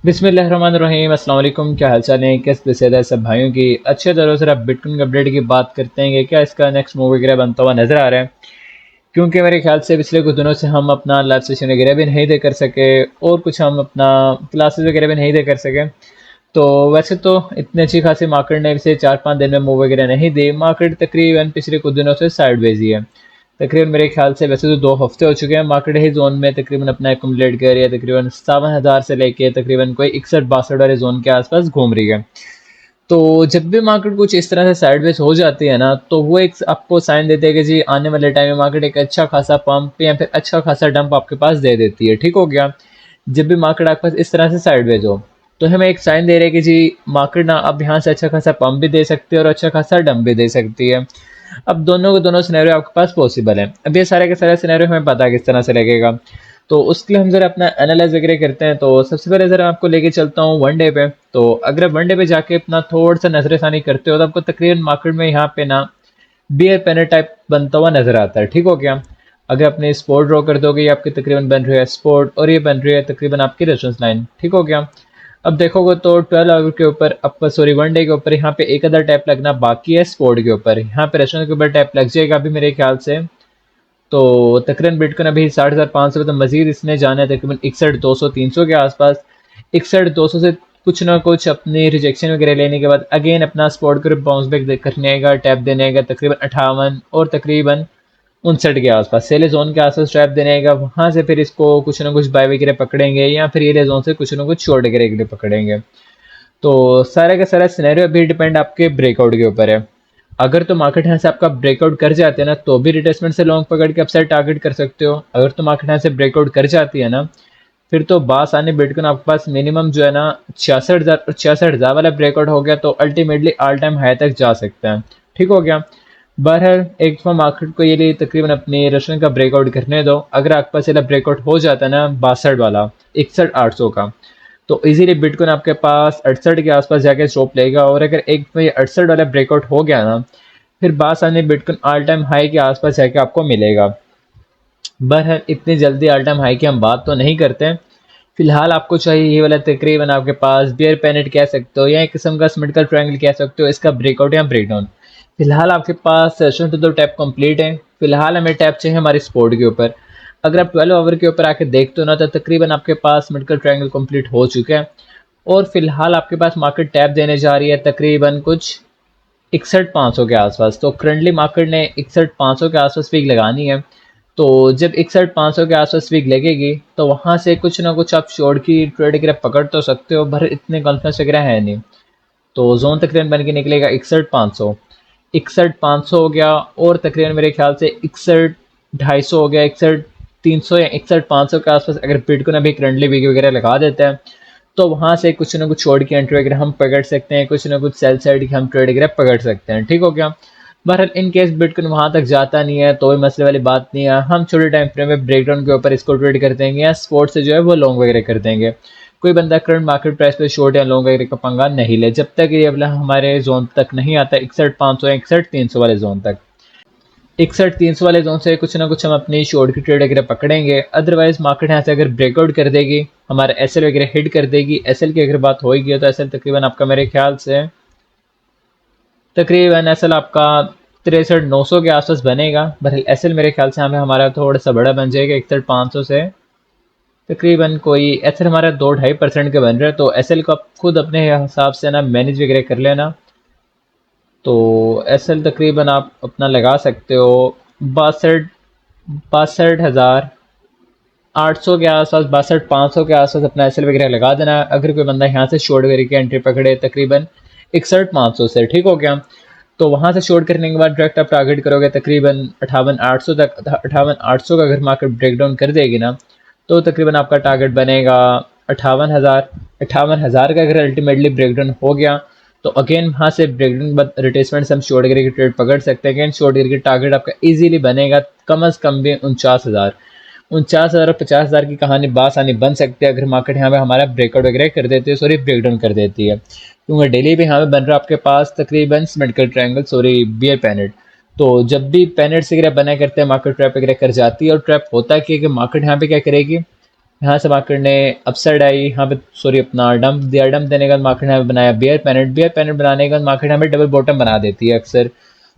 बिस्मिल्लाहिर्रहमानिर्रहीम। अस्सलाम वालेकुम। क्या हाल चाल है? कैसे है सब भाइयों की अच्छे तरह से। आप बिटकॉइन के अपडेट की बात करते हैं कि क्या इसका नेक्स्ट मूव वगैरह बनता हुआ नज़र आ रहा है, क्योंकि मेरे ख्याल से पिछले कुछ दिनों से हम अपना लाइव सेशन वगैरह भी नहीं दे कर सके और कुछ हम अपना क्लासेस वगैरह भी नहीं दे कर सके। तो वैसे तो इतनी अच्छी खासी मार्केट ने पिछले 4-5 दिन में मूव वगैरह नहीं दी। मार्केट तकरीबन पिछले कुछ दिनों से साइडवेज ही है। तकरीबन मेरे ख्याल से वैसे तो 2 हफ्ते हो चुके हैं मार्केट ही जोन में तकरीबन अपना एकम्युलेट कर रही है। तकरीबन 57,000 से लेके तकरीबन कोई 61-62 वाले जोन के आसपास घूम रही है। तो जब भी मार्केट कुछ इस तरह से साइडवेज हो जाती है ना, तो वो एक आपको साइन देते हैं कि जी आने वाले टाइम में मार्केट एक अच्छा खासा पंप या फिर अच्छा खासा डंप आपके पास दे देती है। ठीक हो गया। जब भी मार्केट आपके पास इस तरह से साइडवेज हो, तो हमें एक साइन दे रहे हैं कि जी मार्केट ना अब यहाँ से अच्छा खासा पंप भी दे सकती है और अच्छा खासा डंप भी दे सकती है। अब दोनों के दोनों सिनेरियो आपके पास पॉसिबल है। अब ये सारे के सारे सिनेरियो हमें पता है किस तरह से लगेगा। तो उसके लिए हम ज़रा अपना एनालाइज वगैरह करते हैं। तो सबसे पहले ज़रा आपको लेके चलता हूँ वन डे पे। तो अगर वन डे पे जाके अपना थोड़ा सा नजरसानी करते हो तो आपको तकरीबन मार्केट में यहाँ पे ना बियर पैनल टाइप बनता हुआ नजर आता है। ठीक हो गया। अगर अपने स्पोर्ट ड्रॉ कर दोगे, ये आपकी तकरीबन बन रही है स्पोर्ट और ये बन रही है तकरीबन आपकी रेफरेंस लाइन। ठीक हो गया। अब देखोगे तो 12 आवर के ऊपर अब सॉरी वन डे के ऊपर यहाँ पे एक अदर टैप लगना बाकी है स्पोर्ट के ऊपर। यहाँ पे रेफरेंस के ऊपर टैप लग जाएगा अभी मेरे ख्याल से। तो तकरीबन बिटकॉइन अभी 60,500 पे, तो मजीद इसने जाना है तकरीबन 61,200-300 के आसपास। 61,200 से कुछ ना कुछ अपनी रिजेक्शन वगैरह लेने के बाद अगेन अपना स्पॉट ग्रुप बाउंस बैक करने का टैप देने का तकरीबन 58 और तकरीबन 59 के आसपास सेले जोन के आसपास ट्रैप देने का। वहाँ से फिर इसको कुछ ना कुछ बाय वगैरह पकड़ेंगे या फिर ये जोन से कुछ ना कुछ शॉर्ट वगैरह के लिए पकड़ेंगे। तो सारा का सारा सिनेरियो अभी डिपेंड आपके ब्रेकआउट के ऊपर है। अगर तो मार्केट यहाँ से आपका ब्रेकआउट कर जाते हैं ना, तो भी रिट्रेसमेंट से लॉन्ग पकड़ के अपसाइड टारगेट कर सकते हो। अगर तो मार्केट यहाँ से ब्रेकआउट कर जाती है ना, फिर तो बास आने बिटकॉइन आपके पास मिनिमम जो है ना 66,000 और 66,000 वाला ब्रेकआउट हो गया तो अल्टीमेटली ऑल टाइम हाई तक जा सकता है। ठीक हो गया। बहरहाल एक दफ़ा मार्केट को ये लिए तकरीबन अपने रशन का ब्रेकआउट करने दो। अगर आपके पास ये ब्रेकआउट हो जाता है ना 62 वाला 61,800 का, तो इजीली बिटकॉइन आपके पास 68 के आसपास जाके स्टॉप लेगा। और अगर एक में 68 वाला ब्रेकआउट हो गया ना, फिर बास आने बिटकॉइन ऑल टाइम हाई के आसपास जाके आपको मिलेगा। बहरहाल इतनी जल्दी ऑल टाइम हाई की हम बात तो नहीं करते हैं। फिलहाल आपको चाहिए ये वाला तकरीबन आपके पास बियर पैनेट कह सकते हो या एक किस्म का सिमेट्रिकल ट्रायंगल कह सकते हो, इसका ब्रेकआउट या ब्रेकडाउन। फिलहाल आपके पास सेशन तो टैप कंप्लीट है। फिलहाल हमें टैप चाहिए हमारी स्पोर्ट के ऊपर। अगर आप 12 ओवर के ऊपर आके देखते हो ना, तो तकरीबन आपके पास सिमेट्रिकल ट्रायंगल कंप्लीट हो चुका है। और फिलहाल आपके पास मार्केट टैप देने जा रही है तकरीबन कुछ 61,500 के आसपास। तो करंटली मार्केट ने 61,500 के आसपास पीक लगानी है। तो जब 61,500 के आसपास पीक लगेगी तो वहाँ से कुछ ना कुछ आप शॉर्ट की ट्रेड वगैरह पकड़ तो सकते हो, पर इतने कॉन्फिडेंस वगैरह है नहीं। तो जोन तकरीबन बन के निकलेगा 61,500। 61,500 हो गया और तकरीबन मेरे ख्याल से 61,250 हो गया। 61,300 या 61,500 के आसपास अगर बिटकॉइन अभी करंटली वीक वगैरह लगा देता है, तो वहाँ से कुछ ना कुछ शॉर्ट की एंट्री वगैरह हम पकड़ सकते हैं, कुछ ना कुछ सेल साइड की हम ट्रेड वगैरह पकड़ सकते हैं। ठीक हो गया। बहरहाल इन केस बिटकॉइन वहाँ तक जाता नहीं है तो कोई मसले वाली बात नहीं है। हम छोटे टाइम फ्रेम में ब्रेकडाउन के ऊपर इसको ट्रेड कर देंगे या स्पॉट से जो है वो लॉन्ग वगैरह कर देंगे। कोई बंदा करंट मार्केट प्राइस पे शॉर्ट या लॉन्ग वगैरह का पंगा नहीं ले जब तक ये वाला हमारे जोन तक नहीं आता 61,500 या 61,300 वाले जोन तक। 61,300 वाले जोन से कुछ ना कुछ हम अपनी शॉर्ट की ट्रेड वगैरह पकड़ेंगे। अदरवाइज मार्केट यहाँ से अगर ब्रेकआउट कर देगी, हमारा एसएल वगैरह हिट कर देगी। एसएल की अगर बात होगी तो एसएल तकरीबन आपका मेरे ख्याल से तकरीबन एसएल आपका 63,900 के आसपास बनेगा। बहरहाल एसएल मेरे ख्याल से यहाँ पे हमारा थोड़ा सा बड़ा बन जाएगा। 61,500 से तकरीबन कोई एसएल हमारा 2-2.5% के बन रहा है। तो एसएल को आप खुद अपने हिसाब से ना मैनेज वगैरह कर लेना। तो एसएल तकरीबन आप अपना लगा सकते हो 62,800 के आसपास, 62,500 के आसपास अपना एसएल वगैरह लगा देना। अगर कोई बंदा यहाँ से शॉर्ट वगैरह की एंट्री पकड़े तकरीबन 61,500 से। ठीक हो गया। तो वहाँ से शॉर्ट करने के बाद डायरेक्ट आप टारगेट करोगे तकरीबन 58,800 तक। 58,800 का अगर मार्केट ब्रेकडाउन कर देगी ना, तो तकरीबन आपका टारगेट बनेगा 58,000। 58,000 का अगर अल्टीमेटली ब्रेकडाउन हो गया तो अगेन वहाँ से ब्रेकडाउन बाद रिट्रेसमेंट से हम शॉर्ट वगैरह की ट्रेड पकड़ सकते हैं। अगेन शॉर्ट वगैरह की टारगेट आपका इजीली बनेगा कम अज़ कम भी 49,000। 49,000 और 50,000 की कहानी बासानी बन सकती है अगर मार्केट यहाँ पे हमारा ब्रेकआउट वगैरह कर देती है, सॉरी ब्रेकडाउन कर देती है। क्योंकि डेली भी यहाँ पे बन रहा है आपके पास तकरीबन सिमेट्रिकल ट्रायंगल, सॉरी बियर पैनेट। तो जब भी पैनेट्स वगैरह बना करते हैं मार्केट ट्रैप वगैरह कर जाती है। और ट्रैप होता है कि मार्केट यहाँ पे क्या करेगी, यहाँ से मार्केट ने अपसाइड आई, यहाँ पे सॉरी अपना डंप दिया, डंप देने के बाद मार्केट ने बनाया बियर पैनेट, बियर पैनेट बनाने के बाद मार्केट हमें डबल बॉटम बना देती है अक्सर।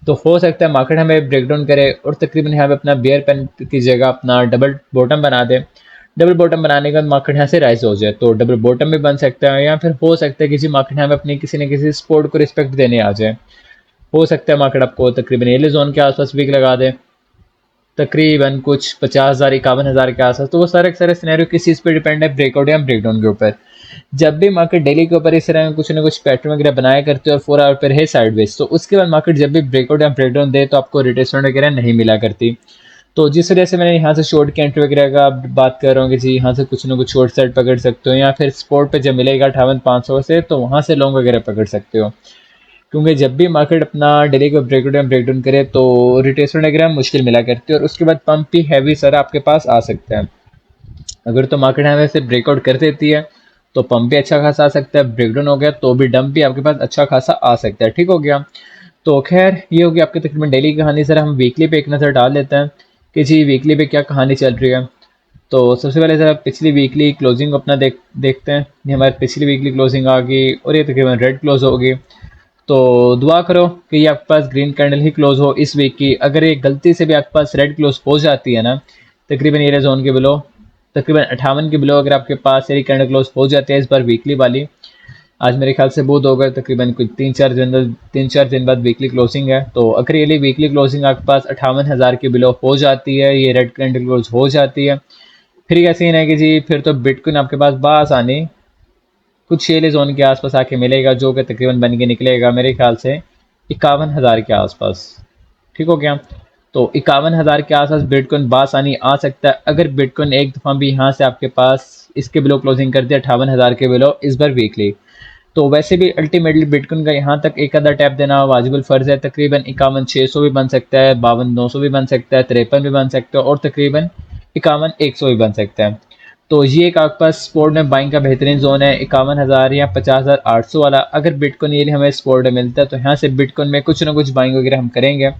तो हो सकता है मार्केट हमें ब्रेकडाउन करे और तकरीबन यहाँ पे अपना बियर पैनेट की जगह अपना डबल बॉटम बना दे। डबल बॉटम बनाने के बाद मार्केट यहाँ से राइज हो जाए तो डबल बॉटम भी बन सकता है, या फिर हो सकता है किसी मार्केट हमें अपनी किसी न किसी स्पोर्ट को रिस्पेक्ट देने आ जाए। हो सकता है मार्केट आपको तकरीबन येलो जोन के आसपास वीक लगा दे, तकरीबन कुछ 50,000 51,000 के आसपास। तो वो सारे सारे सिनेरियो किस चीज़ पे डिपेंड है, ब्रेकआउट या ब्रेकडाउन के ऊपर। जब भी मार्केट डेली के ऊपर इस तरह कुछ ना कुछ पैटर्न वगैरह बनाया करते हैं और 4 आवर पर है साइडवेज, तो उसके बाद मार्केट जब भी ब्रेकआउट या ब्रेकडाउन दे तो आपको रिट्रेसमेंट वगैरह नहीं मिला करती। तो जिस वजह से मैंने यहाँ से शॉर्ट की एंट्री वगैरह का बात कर रहा हूँ कि जी यहाँ से कुछ ना कुछ शॉर्ट साइड पकड़ सकते हो, या फिर स्पॉट पे जब मिलेगा 58,500 से तो वहाँ से लॉन्ग वगैरह पकड़ सकते हो। क्योंकि जब भी मार्केट अपना डेली को ब्रेकआउट या ब्रेकडाउन करे तो रिट्रेसमेंट वगैरह मुश्किल मिला करती है और उसके बाद पंप भी हैवी सारा आपके पास आ सकता है। अगर तो मार्केट हमें से ब्रेकआउट कर देती है तो पंप भी अच्छा खासा आ सकता है, ब्रेकडाउन हो गया तो भी डंप भी आपके पास अच्छा खासा आ सकता है। ठीक हो गया। तो खैर ये होगी आपकी तकरीबन डेली की कहानी। सर हम वीकली पे एक नज़र डाल लेते हैं कि जी वीकली पे क्या कहानी चल रही है। तो सबसे पहले सर पिछली वीकली क्लोजिंग अपना देखते हैं। ये हमारी पिछली वीकली क्लोजिंग आ गई और ये तकरीबन रेड क्लोज होगी। तो दुआ करो कि ये आपके पास ग्रीन कैंडल ही क्लोज हो इस वीक की। अगर ये गलती से भी आपके पास रेड क्लोज हो जाती है ना, तकरीबन ये जोन के बिलो तकरीबन 58 के बिलो अगर आपके पास ये कैंडल क्लोज हो जाती है इस बार वीकली वाली, आज मेरे ख्याल से बुध होगा, तकरीबन कुछ 3-4 दिन बाद वीकली क्लोजिंग है। तो अगर ये वीकली क्लोजिंग आपके पास 58,000 के बिलो हो जाती है, ये रेड कैंडल क्लोज हो जाती है, फिर क्या सीन है कि जी फिर तो बिटकॉइन आपके पास बासानी कुछ शेले जोन के आसपास आके मिलेगा, जो कि तकरीबन बन के निकलेगा मेरे ख्याल से 51,000 के आसपास। ठीक हो गया। तो 51,000 के आसपास बिटकॉइन बासानी आ सकता है अगर बिटकॉइन एक दफ़ा भी यहाँ से आपके पास इसके बिलो क्लोजिंग कर दिया 58,000 के बिलो इस बार वीकली। तो वैसे भी अल्टीमेटली बिटकॉइन का यहाँ तक एक आधा टैप देना वाजिबुल फ़र्ज़ है। तकरीबन 51,600 भी बन सकता है, 52,900 भी बन सकता है, 53 भी बन सकता है और तकरीबन 51,100 भी बन सकता है। तो ये एक आपके पास स्पोर्ट में बाइंग का बेहतरीन जोन है 51,000 या 50,800 वाला। अगर बिटकॉइन ये हमें स्पोर्ट में मिलता है तो यहाँ से बिटकॉइन में कुछ ना कुछ बाइंग वगैरह हम करेंगे,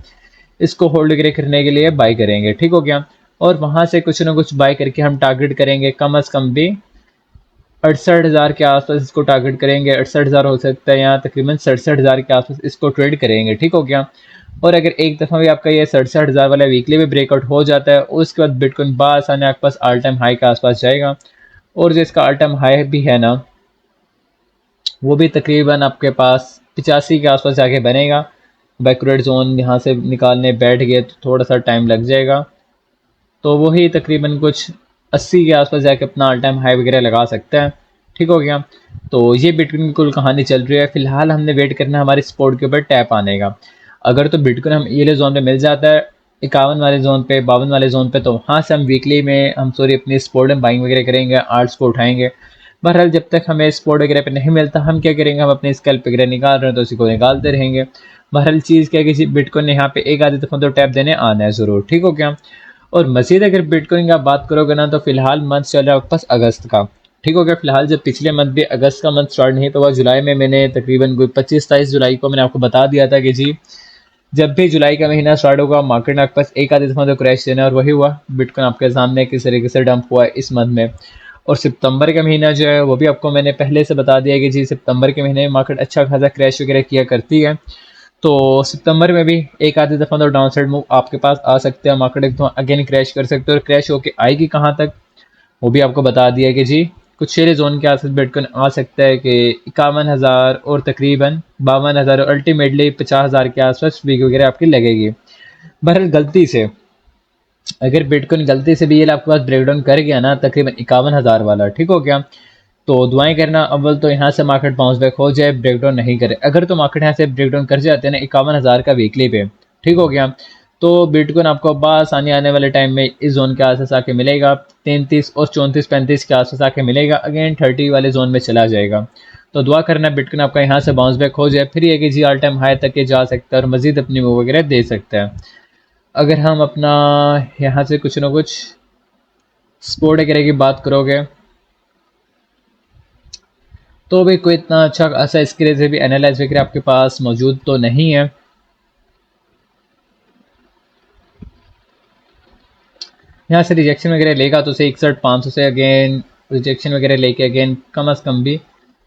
इसको होल्ड वगैरह करने के लिए बाई करेंगे। ठीक हो गया। और वहाँ से कुछ ना कुछ बाई करके हम टारगेट करेंगे कम अज़ कम भी 68,000 के आसपास इसको टारगेट करेंगे। 68,000 हो सकता है, यहाँ तकरीबन 67,000 के आसपास इसको ट्रेड करेंगे। ठीक हो गया। और अगर एक दफ़ा भी आपका ये 67,000 वाला वीकली भी ब्रेकआउट हो जाता है उसके बाद बिटकॉइन बासानी आपके पास ऑल टाइम हाई के आसपास जाएगा। और जो इसका ऑल टाइम हाई भी है ना, वो भी तकरीबन आपके पास 85 के आसपास जाके बनेगा। बैकवर्ड जोन यहाँ से निकालने बैठ गए तो थोड़ा सा टाइम लग जाएगा, तो वही तकरीबन कुछ 80 के आसपास जाके अपना ऑल टाइम हाई वगैरह लगा सकता है। ठीक हो गया। तो ये बिटकॉइन की कुल कहानी चल रही है। फिलहाल हमने वेट करना है हमारे स्पोर्ट के ऊपर टैप आने का। अगर तो बिटकॉइन हम ये जोन पे मिल जाता है 51 वाले जोन पे, 52 वाले जोन पे, तो वहाँ से हम वीकली में हम सॉरी अपनी स्पोर्ट में बाइंग वगैरह करेंगे, आर्ट्स को उठाएंगे। बहरहाल जब तक हमें स्पोर्ट वगैरह पे नहीं मिलता हम क्या करेंगे, हम अपने स्कैल्प वगैरह निकाल रहे हैं तो उसी को निकालते रहेंगे। बहरहाल चीज़ क्या है कि बिटकॉइन ने यहाँ पे एक आधी दफ़ा तो टैप देने आना है ज़रूर। ठीक हो गया। और मज़ीद अगर बिटकॉइन की आप बात करोगे ना तो फिलहाल मंथ चल रहा है आपके पास अगस्त का। ठीक हो गया। फिलहाल जब पिछले मंथ भी अगस्त का मंथ स्टार्ट नहीं तो वह जुलाई में मैंने तकरीबन कोई 25-27 जुलाई को मैंने आपको बता दिया था कि जी जब भी जुलाई का महीना स्टार्ट होगा मार्केट में आपके पास एक आधे दफ़ा तो क्रैश देना है, और वही हुआ। बिटकॉइन आपके सामने किस तरीके से डंप हुआ है इस मंथ में। और सितंबर का महीना जो है वो भी आपको मैंने पहले से बता दिया कि जी सितंबर के महीने में मार्केट अच्छा खासा क्रैश वगैरह किया करती है। तो सितंबर में भी एक आधी दफ़ा तो डाउन साइड मूव आपके पास आ सकते हैं, मार्केट एक तो अगेन क्रैश कर सकते हो, और क्रैश होके आएगी कहाँ तक वो भी आपको बता दिया कि जी कुछ शेयर जोन के आसपास बिटकॉइन आ सकता है कि 51,000 और तकरीबन 52,000 और अल्टीमेटली 50,000 के आसपास वीक वगैरह आपकी लगेगी। बहरहाल गलती से अगर बिटकॉइन गलती से भी ये आपके पास ब्रेकडाउन कर गया ना तकरीबन 51,000 वाला, ठीक हो गया, तो दुआएं करना अव्वल तो यहाँ से मार्केट बाउंस बैक हो जाए, ब्रेकडाउन नहीं करे। अगर तो मार्केट यहाँ से ब्रेकडाउन कर जाते हैं ना 51,000 का वीकली पे, ठीक हो गया, तो बिटकॉइन आपको आसानी आने वाले टाइम में इस जोन के आसपास आके मिलेगा, 33 और 34-35 के आसपास आके मिलेगा, अगेन 30 वाले जोन में चला जाएगा। तो दुआ करना बिटकॉइन आपका यहाँ से बाउंस बैक हो जाए, फिर ये कि जी ऑल टाइम हाई तक के जा सकता है और मजीद अपनी मूव वगैरह दे सकता है। अगर हम अपना यहाँ से कुछ ना कुछ सपोर्ट वगैरह की बात करोगे तो भी कोई इतना अच्छा ऐसा इसके लिए से भी एनालाइज वगैरह आपके पास मौजूद तो नहीं है। यहाँ से रिजेक्शन वगैरह लेगा तो उसे 61,500 से अगेन रिजेक्शन वगैरह लेके अगेन कम अज़ कम भी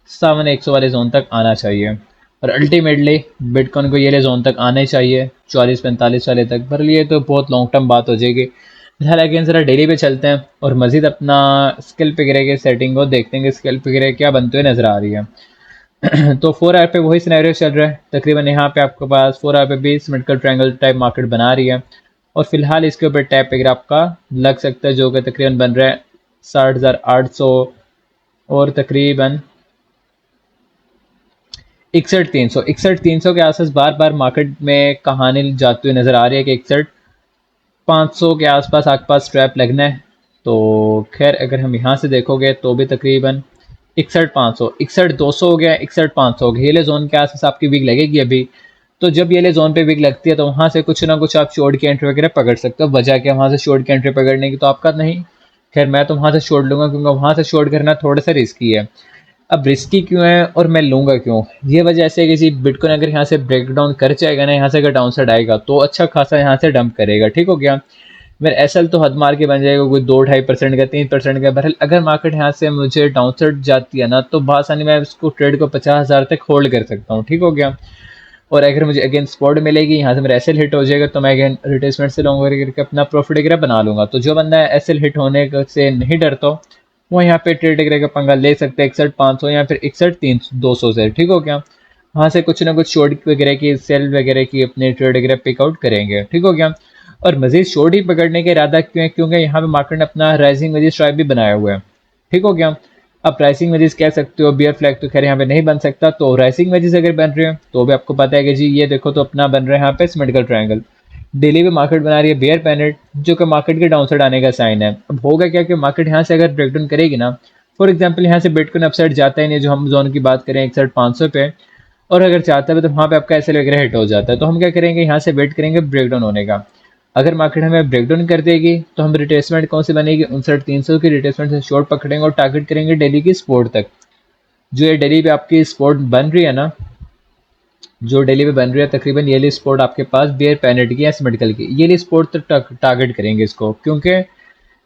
57,100 वाले जोन तक आना चाहिए। और अल्टीमेटली बिटकॉइन को ये ले जोन तक आने चाहिए 44-45 वाले तक। पर ये तो बहुत लॉन्ग टर्म बात हो जाएगी। फिलहाल अगेन ज़रा डेली पे चलते हैं और मज़ीद अपना स्कैल्प वगैरह के सेटिंग को देखते हैं कि स्कैल्प वगैरह क्या बनते हुए नज़र आ रही है। तो 4 आवर पे वही सिनेरियो चल रहा है तकरीबन। यहाँ पे आपके पास 4 आवर पे भी सिमेट्रिकल ट्रायंगल टाइप मार्केट बना रही है और फिलहाल इसके ऊपर टैप वगैरह आपका लग सकता है जो कि तकरीबन बन रहा है 60,800 और तकरीबन 61,300 के आसपास बार बार मार्केट में कहानी जाती हुई नज़र आ रही है कि 61,500 के आसपास आपके पास ट्रैप लगना है। तो खैर अगर हम यहाँ से देखोगे तो भी तकरीबन 61,500 61,200 हो गया, 61,500 हो गया, ये ले जोन के आसपास आपकी वीक लगेगी अभी। तो जब ये ले जोन पे वीक लगती है तो वहाँ से कुछ ना कुछ आप शॉर्ट की एंट्री वगैरह पकड़ सकते हो। वजह क्या वहाँ से शॉर्ट की एंट्री पकड़ने की तो आपका नहीं, खैर मैं तो वहाँ से शॉर्ट लूँगा क्योंकि वहाँ से शॉर्ट करना थोड़ा सा रिस्की है। अब रिस्की क्यों है और मैं लूँगा क्यों, ये वजह ऐसे है कि जी बिटकॉइन अगर यहाँ से ब्रेक डाउन कर जाएगा ना, यहाँ से अगर डाउन साइड आएगा तो अच्छा खासा यहाँ से डंप करेगा, ठीक हो गया। मेरा एसएल तो हद मार के बन जाएगा कोई 2-2.5% का 3% का। बहरहाल अगर मार्केट यहाँ से मुझे डाउन साइड जाती है ना तो बआसानी मैं इसको ट्रेड को 50,000 तक होल्ड कर सकता हूँ, ठीक हो गया। और अगर मुझे अगेन स्पॉट मिलेगी यहाँ से मेरा एसएल हिट हो जाएगा तो मैं अगेन रिट्रेसमेंट से लॉन्ग करके अपना प्रॉफिट वगैरह बना लूँगा। तो जो बंदा एसएल हिट होने से नहीं डरता वो यहाँ पे ट्रेड वगैरह का पंगा ले सकते हैं 61,500 या फिर 61,200 से, ठीक हो गया। वहाँ से कुछ ना कुछ शॉर्ट वगैरह की सेल वगैरह की अपने ट्रेड वगैरह पिकआउट करेंगे, ठीक हो गया। और मजीद शॉर्ट ही पकड़ने का इरादा क्यों है, क्योंकि यहाँ पे मार्केट ने अपना राइजिंग वेजेस स्ट्राइप भी बनाया हुआ है, ठीक हो गया। अब राइजिंग वेजेस कह सकते हो, बियर फ्लैग तो खैर यहाँ पे नहीं बन सकता। तो राइजिंग वेजेस अगर बन रहे हैं तो भी आपको पता है कि जी ये देखो तो अपना बन रहा है यहाँ पे सिमेट्रिकल ट्रायंगल। डेली पे मार्केट बना रही है बियर पैनेट जो कि मार्केट के डाउन साइड आने का साइन है। अब होगा क्या कि मार्केट यहाँ से अगर ब्रेकडाउन करेगी ना, फॉर एग्जाम्पल यहाँ से बिटकॉइन अपसाइड जाता ही नहीं, जो हम जोन की बात करें 61,500 पे, और अगर चाहता है तो वहाँ पे आपका एसएल वगैरह हिट हो जाता है। तो हम क्या करेंगे, यहाँ से वेट करेंगे ब्रेकडाउन होने का। अगर मार्केट हमें ब्रेकडाउन कर देगी तो हम रिट्रेसमेंट कौन सी बनेगी, 59,300 की रिट्रेसमेंट से शॉर्ट पकड़ेंगे और टारगेट करेंगे डेली की सपोर्ट तक। जो ये डेली पे आपकी सपोर्ट बन रही है ना, जो डेली पे बन रही है तकरीबन ये वाली सपोर्ट आपके पास बियर पैनेट की या सिमेट्रिकल की, ये वाली सपोर्ट तक टारगेट करेंगे इसको। क्योंकि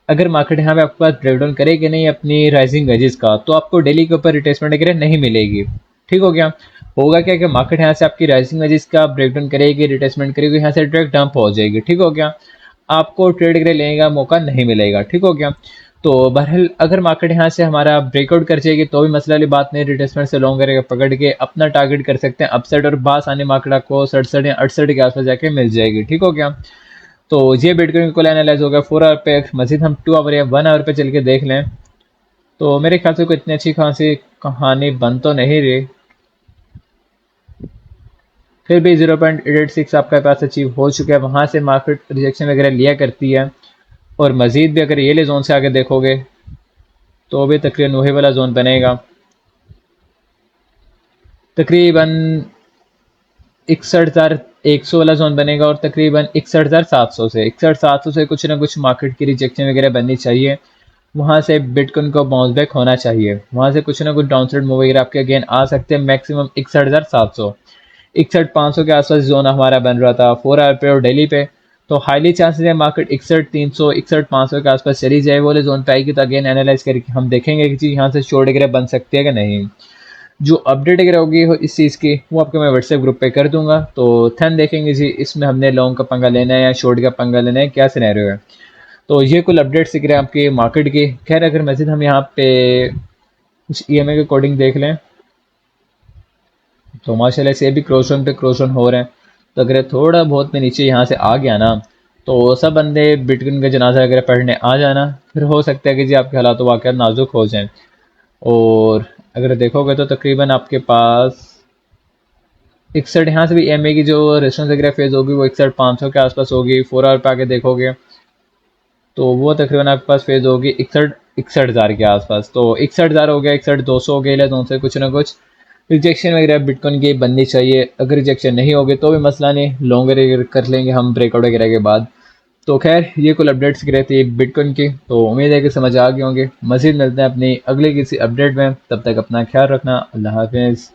अगर मार्केट यहाँ पे आपके पास ब्रेकडाउन करेगी नहीं अपनी राइजिंग वेजेस का तो आपको डेली के ऊपर रिट्रेसमेंट वगैरह नहीं मिलेगी, ठीक हो गया। होगा क्या कि मार्केट यहाँ से आपकी राइजिंग वेजेस का ब्रेकडाउन करेगी, रिट्रेसमेंट करेगी, यहाँ से डायरेक्ट डंप हो जाएगी, ठीक हो गया। आपको ट्रेड वगैरह लेने का मौका नहीं मिलेगा, ठीक हो गया। तो बहरहाल अगर मार्केट यहाँ से हमारा ब्रेकआउट कर जाएगी तो भी मसला वाली बात नहीं, रिट्रेसमेंट से लॉन्ग करेगा पकड़ के अपना टारगेट कर सकते हैं अपसाइड, और बास आने मार्केट आपको 67 या 68 के आसपास जाके मिल जाएगी, ठीक हो गया। तो ये बिटकॉइन को एनालाइज हो गया 4 आवर पे। मजीद हम 2 आवर या 1 आवर पे चल के देख लें तो मेरे ख्याल से कोई इतनी अच्छी खासी कहानी बन तो नहीं रही, फिर भी 0.886 आपके पास अचीव हो चुका है। वहाँ से मार्केट रिजेक्शन वगैरह लिया करती है और मजीद भी अगर ये ले जोन से आगे देखोगे तो भी तकरीबन वही वाला जोन बनेगा, तकरीबन 61,100 वाला जोन बनेगा और तकरीबन 61,700 से कुछ ना कुछ मार्केट की रिजेक्शन वगैरह बननी चाहिए। वहाँ से बिटकॉइन को बाउंस बैक होना चाहिए, वहाँ से कुछ ना कुछ डाउन साइड मूव वगैरह आपके अगेन आ सकते हैं। मैक्सिमम 61,700 61,500 के आसपास जोन हमारा बन रहा था 4 आवर पे और डेली पे। तो हाईली चांसेस है मार्केट 61,300 61,500 के आसपास चली जाए, वो जोन पे आएगी तो अगेन एनालाइज करके हम देखेंगे कि जी यहाँ से शॉर्ट वगैरह बन सकती है कि नहीं। जो अपडेट वगैरह होगी इस चीज़ की वो आपको मैं व्हाट्सएप ग्रुप पे कर दूंगा। तो थन देखेंगे जी इसमें हमने लॉन्ग का पंगा लेना है या शॉर्ट का पंगा लेना है, क्या सिनेरियो है। तो ये कुल अपडेट्स दिख रहे हैं आपके मार्केट की। खैर अगर मजीद हम यहाँ पे कुछ ईएमए के कोडिंग देख लें तो माशाल्लाह से भी क्रॉसन पे क्रॉसन हो रहे हैं। तो अगर थोड़ा बहुत में नीचे यहाँ से आ गया ना तो सब बंदे बिटकॉइन का जनाजा वगैरह पढ़ने आ जाना, फिर हो सकता है कि जी आपके हालात वाक़ नाजुक हो जाएं। और अगर देखोगे तो तकरीबन आपके पास 61 यहाँ से भी एम ए की जो रेस्टोरेंट वगैरह फेज होगी वो 61,500 के आसपास होगी। 4 आवर पे आके देखोगे तो वो तकरीबन आपके पास फेज होगी 61,000 के आसपास। तो 61,000 हो गया, 61,200 हो गया, तो उनसे कुछ ना कुछ रिजेक्शन वगैरह बिटकॉइन की बननी चाहिए। अगर रिजेक्शन नहीं होगी तो भी मसला नहीं, लॉन्गर कर लेंगे हम ब्रेकआउट वगैरह के बाद। तो खैर ये कुल अपडेट्स की रहती है बिटकॉइन की। तो उम्मीद है कि समझ आ गए होंगे। मज़ीद मिलते हैं अपनी अगले किसी अपडेट में, तब तक अपना ख्याल रखना। अल्लाह हाफिज़।